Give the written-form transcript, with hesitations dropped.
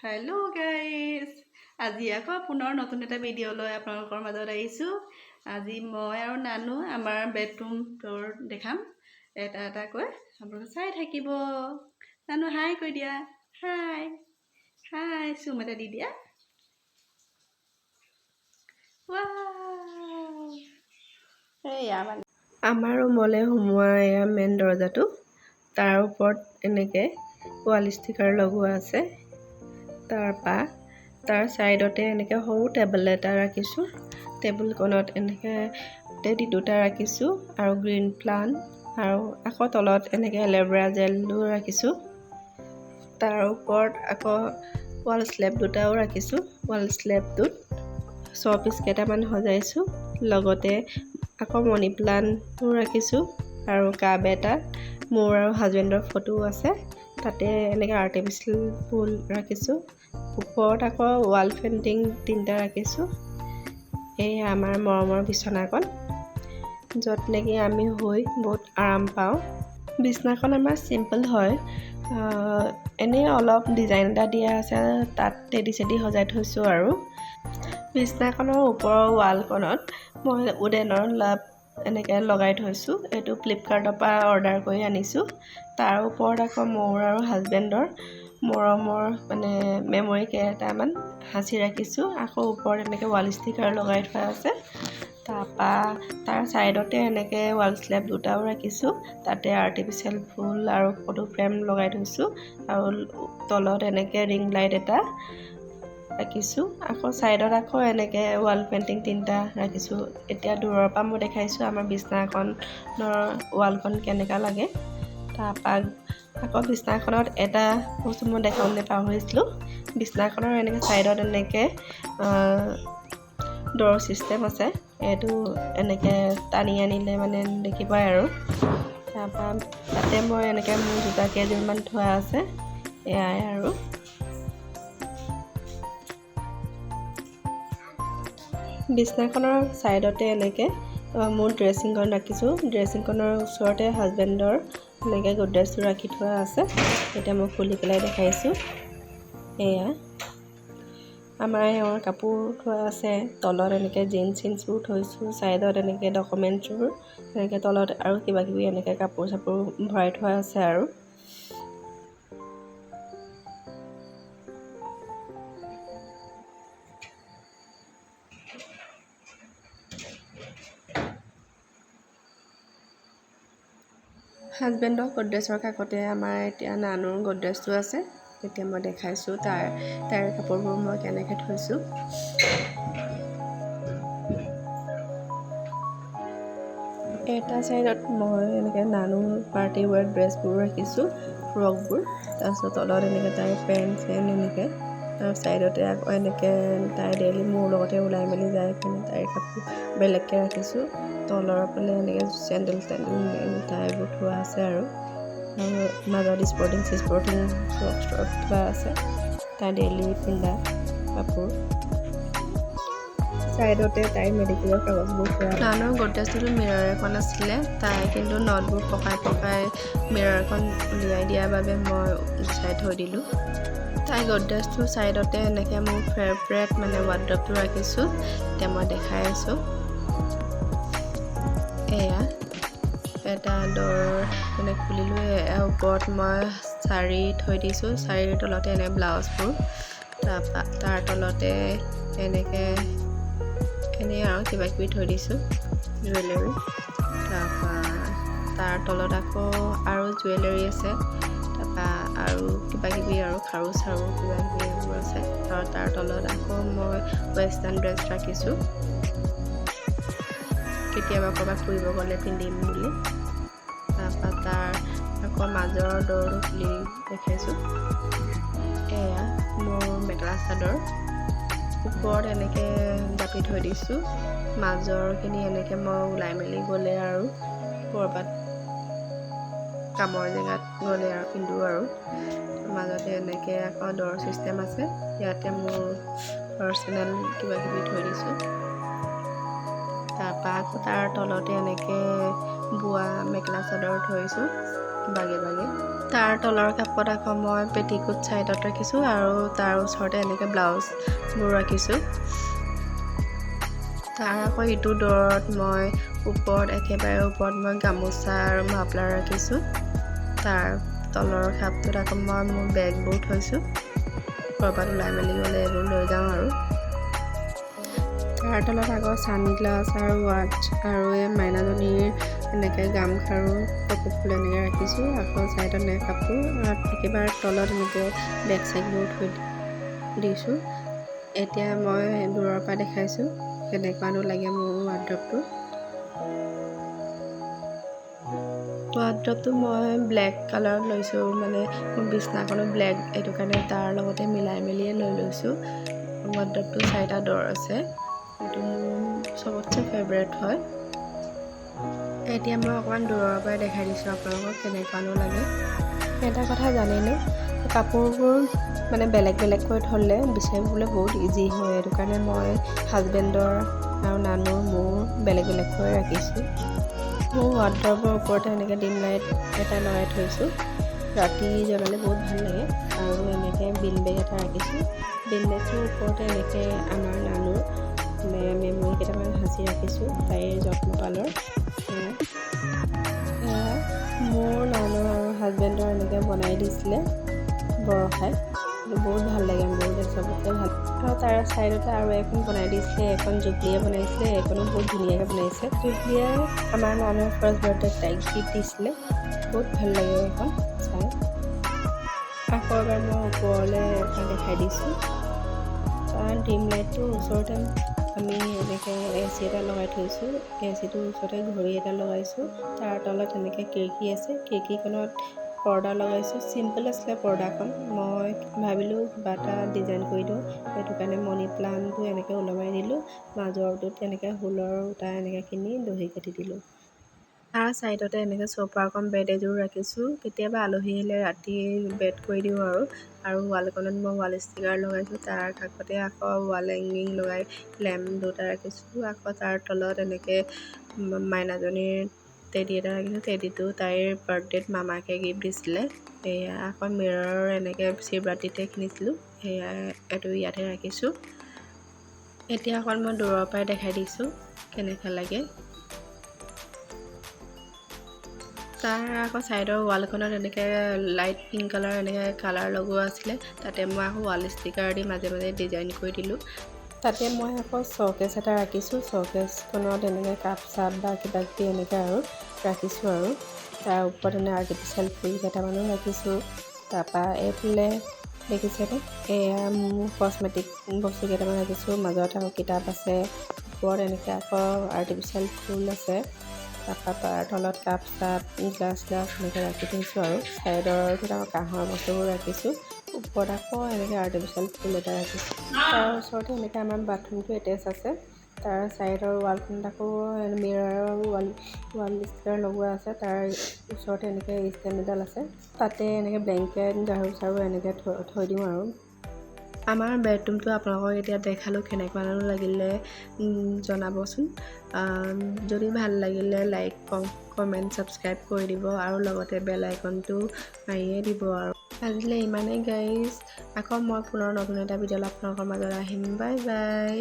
Hello' guys, আজি আকৌ পুনৰ নতুন এটা ভিডিঅ' লৈ আপোনালোকৰ মাজত আহিছোঁ। আজি মই আৰু নানু আমাৰ বেডৰুম টুৰ দেখাম এটা এটাকৈ। আপোনালোকে চাই থাকিব। নানু হাই কৈ দিয়া, হাই হাই, চুম এটা দি দিয়া। এয়া মানে আমাৰ ৰুমলৈ সোমোৱা এয়া মেইন দৰজাটো, তাৰ ওপৰত এনেকৈ ৱাল ষ্টিকাৰ লগোৱা আছে। তাৰ চাইডতে এনেকৈ সৰু টেবুল এটা ৰাখিছোঁ। টেবুলখনত এনেকৈ টেডি দুটা ৰাখিছোঁ আৰু গ্ৰীণ প্লাণ্ট, আৰু আকৌ তলত এনেকৈ এল'ভেৰা জেলো ৰাখিছোঁ। তাৰ ওপৰত আকৌ ৱাল স্লেব দুটাও ৰাখিছোঁ। ৱাল স্লেবটোত শ্ব'পিচ কেইটামান সজাইছোঁ, লগতে আকৌ মনি প্লাণ্টো ৰাখিছোঁ আৰু কাপ এটাত মোৰ আৰু হাজবেণ্ডৰ ফটো আছে। তাতে এনেকৈ আৰ্টিফিচিয়েল ফুল ৰাখিছোঁ। ওপৰত আকৌ ৱাল পেইণ্টিং 3টা ৰাখিছোঁ। এয়া আমাৰ মৰমৰ বিচনাখন, য'ত নেকি আমি শুই বহুত আৰাম পাওঁ। বিচনাখন আমাৰ চিম্পল হয়, এনেই অলপ ডিজাইন এটা দিয়া আছে, তাত টেডি চেডি সজাই থৈছোঁ। আৰু বিচনাখনৰ ওপৰৰ ৱালখনত মই উডেনৰ লাভ এনেকৈ লগাই থৈছোঁ। এইটো ফ্লিপকাৰ্টৰ পৰা অৰ্ডাৰ কৰি আনিছোঁ। তাৰ ওপৰত আকৌ মোৰ আৰু হাজবেণ্ডৰ মৰমৰ মানে মেমৰি কেইটামান সাঁচি ৰাখিছোঁ। আকৌ ওপৰত এনেকৈ ৱাল ষ্টিকাৰ লগাই থোৱা আছে। তাৰ ছাইডতে এনেকৈ ৱাল স্লেব দুটাও ৰাখিছোঁ, তাতে আৰ্টিফিচিয়েল ফুল আৰু ফটো ফ্ৰেম লগাই থৈছোঁ। আৰু তলত এনেকৈ ৰিং লাইট এটা ৰাখিছোঁ। আকৌ ছাইডত আকৌ এনেকৈ ৱাল পেইণ্টিং 3টা ৰাখিছোঁ। এতিয়া দূৰৰ পৰা মই দেখাইছোঁ আমাৰ বিচনাখনৰ ৱালখন কেনেকুৱা লাগে। আকৌ বিচনাখনত এটা বস্তু মই দেখাবলৈ পাহৰিছিলোঁ। বিচনাখনৰ এনেকৈ ছাইডত এনেকৈ ড'ৰ ছিষ্টেম আছে। এইটো এনেকৈ টানি আনিলে মানে দেখি পায় আৰু। তাতে মই এনেকৈ মোৰ জোতা কেইযোৰমান থোৱা আছে। এয়াই আৰু বিচনাখনৰ ছাইডতে এনেকৈ মোৰ ড্ৰেছিংখন ৰাখিছোঁ। ড্ৰেছিংখনৰ ওচৰতে হাজবেণ্ডৰ এনেকৈ গড্ৰেজটো ৰাখি থোৱা আছে। এতিয়া মই খুলি পেলাই দেখাইছোঁ। এয়া আমাৰ এওঁৰ কাপোৰ থোৱা আছে। তলত এনেকৈ জিন্সবোৰ থৈছোঁ। ছাইডত এনেকৈ ডকুমেণ্টছবোৰ, এনেকৈ তলত আৰু কিবাকিবি এনেকৈ কাপোৰ চাপোৰ ভৰাই থোৱা আছে। আৰু হাজবেণ্ডৰ গড্ৰেজৰ কাষতে আমাৰ এতিয়া নানুৰ গড্ৰেজটো আছে। এতিয়া মই দেখাইছোঁ তাইৰ কাপোৰবোৰ মই কেনেকৈ থৈছোঁ। এটা ছাইডত মই এনেকৈ নানুৰ পাৰ্টি ৱেৰ ড্ৰেছবোৰ ৰাখিছোঁ, ফ্ৰকবোৰ। তাৰপিছত তলত এনেকৈ তাইৰ পেণ্ট এনেকৈ। তাৰ ছাইডতে আকৌ এনেকৈ তাই ডেইলি মোৰ লগতে ওলাই মেলি যায় কাৰণে তাইৰ কাপোৰ বেলেগকৈ ৰাখিছোঁ। তলৰ ফালে এনেকৈ চেণ্ডেল তাইবোৰ থোৱা আছে। আৰু মাজত স্পৰ্টিং ফ্ৰক থোৱা আছে, তাই ডেইলি পিন্ধা কাপোৰ। ছাইডতে তাইৰ মেডিকেলৰ কাগজবোৰ থোৱা। নানুৰ গড্ৰেজটোতো মিৰৰ এখন আছিলে, তাই কিন্তু নটবোৰ পকাই মিৰৰখন উলিয়াই দিয়াৰ বাবে মই গুচাই থৈ দিলোঁ। তাই গড্ৰেজটোৰ ছাইডতে এনেকৈ মোৰ ফেভৰেট মানে ৱাৰ্ড্ৰবটো ৰাখিছোঁ। এতিয়া মই দেখাই আছোঁ। এয়া এটা ড'ৰ মানে খুলিলোঁ। ওপৰত মই শাৰী থৈ দিছোঁ। শাৰীৰ তলতে এনে ব্লাউজবোৰ, তাৰ তলতে এনেকৈ আৰু কিবাকিবি থৈ দিছোঁ জুৱেলাৰী। তাৰ তলত আকৌ আৰু জুৱেলাৰী আছে। আৰু কিবাকিবি আৰু খাৰু চাৰু কিবাকিবি এইবোৰ আছে। আৰু তাৰ তলত আকৌ মই ৱেষ্টাৰ্ণ ড্ৰেছ ৰাখিছোঁ, কেতিয়াবা ক'ৰবাত ফুৰিব গ'লে পিন্ধিম বুলি। তাৰ আকৌ মাজৰ ড'ৰটো খুলি দেখাইছোঁ। এয়া মোৰ মেখেলা চাদৰ ওপৰত এনেকৈ জাপি থৈ দিছোঁ। মাজৰখিনি এনেকৈ মই ওলাই মেলি গ'লে আৰু ক'ৰবাত কামৰ জেগাত গ'লে আৰু পিন্ধোঁ। আৰু মাজতে এনেকৈ আকৌ ড'ৰ ছিষ্টেম আছে। ইয়াতে মোৰ পাৰ্চনেল কিবাকিবি থৈ দিছোঁ। আকৌ তাৰ তলতে এনেকৈ বোৱা মেখেলা চাদৰ থৈছোঁ। বাগে বাগে। তাৰ তলৰ কাপত আকৌ মই পেটিকোট চাইডত ৰাখিছোঁ আৰু তাৰ ওচৰতে এনেকৈ ব্লাউজবোৰ ৰাখিছোঁ। তাৰ আকৌ ইটো দৰত মই একেবাৰে ওপৰত মই গামোচা আৰু মাফলাৰ ৰাখিছোঁ। তাৰ তলৰ খাপটোত আকৌ মই মোৰ বেগবোৰ থৈছোঁ, ক'ৰবাত ওলাই মেলি গ'লে এইবোৰ লৈ যাওঁ আৰু। তাৰ তলত আকৌ ছানগ্লাছ আৰু ৱাটছ আৰু এই মাইনাজনীৰ এনেকৈ গামখাৰু কপৌ ফুল এনেকৈ ৰাখিছোঁ। আকৌ ছাইডত এনেকৈ কাপোৰ একেবাৰে তলত এনেকৈ বেগ চেগবোৰ থৈ দিছোঁ। এতিয়া মই দূৰৰ পৰা দেখাইছোঁ কেনেকুৱানো লাগে মোৰ ৱাৰ্ড্ৰবটো। ৱাৰ্ড্ৰবটো মই ব্লেক কালাৰত লৈছোঁ, মানে মোৰ বিছনাখনো ব্লেক, এইটো কাৰণে তাৰ লগতে মিলাই মেলিয়ে লৈ লৈছোঁ। ৱাৰ্ড্ৰবটো 4টা দৰ আছে, এইটো মোৰ চবতছে ফেভৰেট হয়। এতিয়া মই অকণমান দূৰৰ পৰাই দেখাই দিছোঁ আপোনালোকক কেনেকুৱানো লাগে। এটা কথা জানেনে, কাপোৰবোৰ মানে বেলেগ বেলেগকৈ থ'লে বিচাৰিবলৈ বহুত ইজি হয়। এইটো কাৰণে মই হাজবেণ্ডৰ আৰু নানুৰ মোৰ বেলেগ বেলেগকৈ ৰাখিছোঁ। মোৰ ৱাৰ্ড্ৰবৰ ওপৰতে এনেকৈ ডিম লাইট এটা লগাই থৈছোঁ, ৰাতি জ্বলালে বহুত ভাল লাগে। আৰু এনেকৈ বিন বেগ এটা ৰাখিছোঁ। বিন বেগটোৰ ওপৰতে এনেকৈ আমাৰ নানুৰ মেমৰি কেইটামান সাঁচি ৰাখিছোঁ, তাইৰ যত্নপালৰ। মোৰ নানু আৰু হাজবেণ্ডৰ এনেকৈ বনাই দিছিলে বৰষাই, বহুত ভাল লাগে মোৰ, চবতকৈ ভাল। আৰু তাৰ ছাইডতে আৰু এখন বনাই দিছিলে, এখন জুবলিয়ে বনাইছিলে, এইখনো বহুত ধুনীয়াকৈ বনাইছে। জুবলিয়ে আমাৰ নানুৰ ফাৰ্ষ্ট বাৰ্থডেত তাইক গিফ্ট দিছিলে, বহুত ভাল লাগে এইখন চাই। আকৌ এবাৰ মই ওপৰলৈ এখন দেখাই দিছোঁ। তাৰ ডিম লাইটটোৰ ওচৰতে আমি এনেকৈ AC এটা লগাই থৈছোঁ, ACটোৰ ওচৰতে ঘড়ী এটা লগাইছোঁ। তাৰ তলত এনেকৈ খিৰিকী আছে, খিৰিকীখনত পৰ্দা লগাইছোঁ। চিম্পল আছিলে পৰ্দাখন, মই ভাবিলোঁ কিবা এটা ডিজাইন কৰি দিওঁ, সেইটো কাৰণে মনি প্লাণ্টটো এনেকৈ ওলমাই দিলোঁ। মাজৰটোত এনেকৈ ফুলৰ সূতা এনেকৈ কিনি দহি কাটি দিলোঁ। তাৰ ছাইডতে এনেকৈ চোফাৰখন বেড এযোৰ ৰাখিছোঁ, কেতিয়াবা আলহী আহিলে ৰাতি বেড কৰি দিওঁ আৰু ৱালখনত মই ৱাল ষ্টিকাৰ লগাইছোঁ। তাৰ কাষতে আকৌ ৱাল হেংগিং লগাই লেম্প 2টা ৰাখিছোঁ। আকৌ তাৰ তলত এনেকৈ মাইনাজনীৰ টেডি এটা ৰাখিছোঁ, টেডিটো তাইৰ বাৰ্থডেত মামাকে গিফ্ট দিছিলে। এয়া আকৌ মিৰৰৰ এনেকৈ শিৱৰাত্ৰিতে কিনিছিলোঁ, সেয়া এইটো ইয়াতে ৰাখিছোঁ। এতিয়া অকণ মই দূৰৰ পৰাই দেখাই দিছোঁ কেনেকুৱা লাগে। তাৰ আকৌ ছাইডৰ ৱালখনত এনেকৈ লাইট পিংক কালাৰ এনেকৈ কালাৰ লগোৱা আছিলে, তাতে মই আকৌ ৱাল ষ্টিকাৰ দি মাজে মাজে ডিজাইন কৰি দিলোঁ। তাতে মই আকৌ শ্ব'কেছ এটা ৰাখিছোঁ, শ্ব'কেছখনত এনেকৈ কাপ চাপ বা কিবা কিবি এনেকৈ আৰু ৰাখিছোঁ। আৰু তাৰ ওপৰত এনেকৈ আৰ্টিফিচিয়েল ফুল কেইটামানো ৰাখিছোঁ। তাৰপৰা এইফালে দেখিছেনে, এয়া মোৰ কচমেটিক বস্তু কেইটামান ৰাখিছোঁ। মাজত আকৌ কিতাপ আছে, ওপৰত এনেকৈ আকৌ আৰ্টিফিচিয়েল ফুল আছে। তাৰপৰা তাৰ তলত কাপ চাপ গ্লাছ এনেকৈ ৰাখি থৈছোঁ। আৰু ছাইডৰটোত আকৌ কাঁহৰ বস্তুবোৰ ৰাখিছোঁ, ওপৰত আকৌ এনেকৈ আৰ্টিফিচিয়েল ফুল এটা ৰাখিছোঁ। তাৰ ওচৰতে এনেকৈ আমাৰ বাথৰুমটো এটেচ আছে। তাৰ ছাইডৰ ৱালখনত আকৌ মিৰৰৰ ৱাল ষ্টিকাৰ লগোৱা আছে। তাৰ ওচৰতে এনেকৈ ষ্টেণ্ড এডাল আছে, তাতে এনেকৈ ব্লেংকেট ঝাৰু চাৰু এনেকৈ থৈ দিওঁ। আৰু আমাৰ বেডৰুমটো আপোনালোকক এতিয়া দেখালোঁ, কেনেকুৱানো লাগিলে জনাবচোন। যদি ভাল লাগিলে লাইক কমেণ্ট ছাবস্ক্ৰাইব কৰি দিব আৰু লগতে বেল আইকনটো মাৰিয়ে দিব। আৰু আজিলৈ ইমানেই গাইজ, আকৌ মই পুনৰ নতুন এটা ভিডিঅ'লৈ আপোনালোকৰ মাজত আহিম। Bye bye.